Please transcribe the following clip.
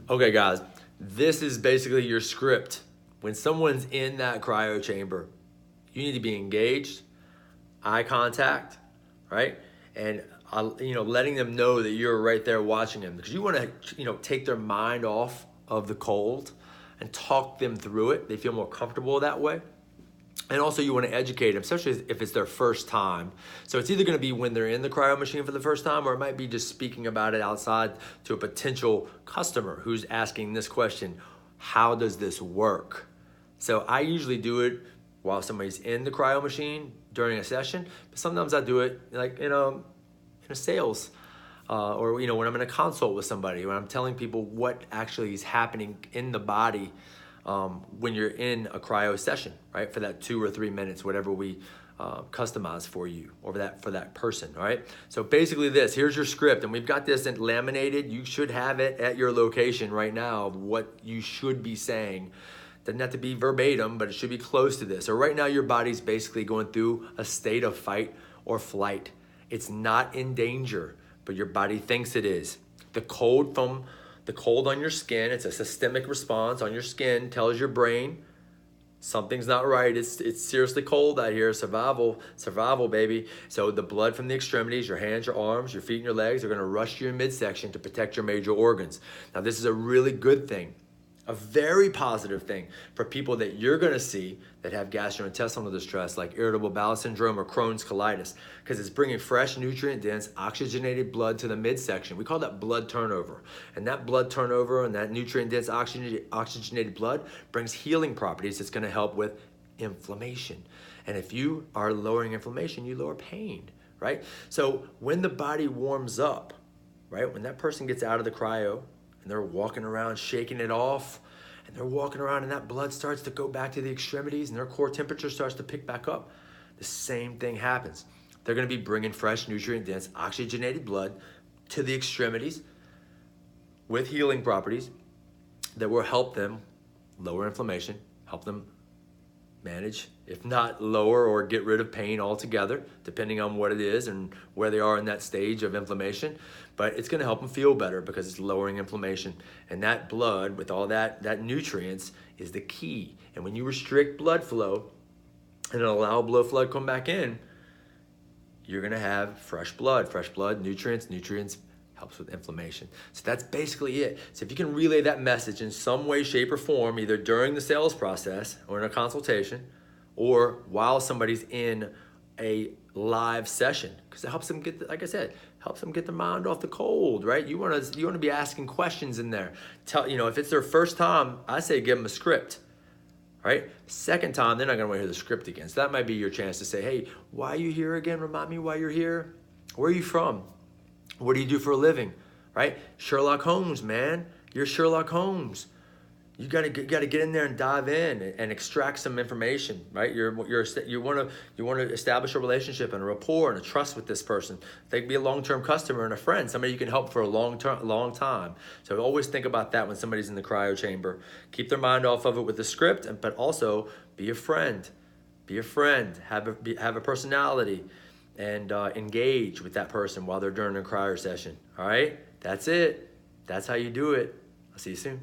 Okay, guys, this is basically your script. When someone's in that cryo chamber, you need to be engaged, eye contact, right? And letting them know that you're right there watching them, because you want to, take their mind off of the cold and talk them through it. They feel more comfortable that way. And also you want to educate them, especially if it's their first time. So it's either going to be when they're in the cryo machine for the first time, or it might be just speaking about it outside to a potential customer who's asking this question: how does this work? So I usually do it while somebody's in the cryo machine during a session, but sometimes I do it like in a sales or when I'm in a consult with somebody, when I'm telling people what actually is happening in the body when you're in a cryo session, right? For that 2 or 3 minutes, whatever we customize for you or for that person, all right? So basically here's your script, and we've got this laminated. You should have it at your location right now of what you should be saying. Doesn't have to be verbatim, but it should be close to this. So right now your body's basically going through a state of fight or flight. It's not in danger, but your body thinks it is. The cold on your skin, it's a systemic response on your skin, tells your brain something's not right. It's seriously cold out here. Survival, baby. So the blood from the extremities, your hands, your arms, your feet, and your legs are going to rush to your midsection to protect your major organs. Now, this is a really good thing, a very positive thing for people that you're going to see that have gastrointestinal distress, like irritable bowel syndrome or Crohn's colitis, because it's bringing fresh, nutrient-dense, oxygenated blood to the midsection. We call that blood turnover. And that blood turnover and that nutrient-dense, oxygenated blood brings healing properties that's going to help with inflammation. And if you are lowering inflammation, you lower pain, right? So when the body warms up, right, when that person gets out of the cryo, and they're walking around shaking it off, and they're walking around and that blood starts to go back to the extremities and their core temperature starts to pick back up, the same thing happens. They're going to be bringing fresh, nutrient-dense, oxygenated blood to the extremities with healing properties that will help them lower inflammation, help them manage, if not lower or get rid of pain altogether, depending on what it is and where they are in that stage of inflammation. But it's going to help them feel better because it's lowering inflammation. And that blood with all that nutrients is the key. And when you restrict blood flow and allow blood flow to come back in, you're going to have fresh blood, nutrients helps with inflammation. So that's basically it. So if you can relay that message in some way, shape, or form, either during the sales process or in a consultation, or while somebody's in a live session, because it helps them get, like I said, helps them get their mind off the cold, right? You want to be asking questions in there. If it's their first time, I say give them a script, right? Second time, they're not going to want to hear the script again. So that might be your chance to say, hey, why are you here again? Remind me why you're here. Where are you from? What do you do for a living, right? Sherlock Holmes, man. You're Sherlock Holmes. You gotta get in there and dive in and extract some information, right? You want to establish a relationship and a rapport and a trust with this person. They can be a long-term customer and a friend, somebody you can help for a long time. So always think about that when somebody's in the cryo chamber. Keep their mind off of it with the script, but also be a friend. Be a friend. Have a personality. And engage with that person while they're during a cryo session. All right? That's it. That's how you do it. I'll see you soon.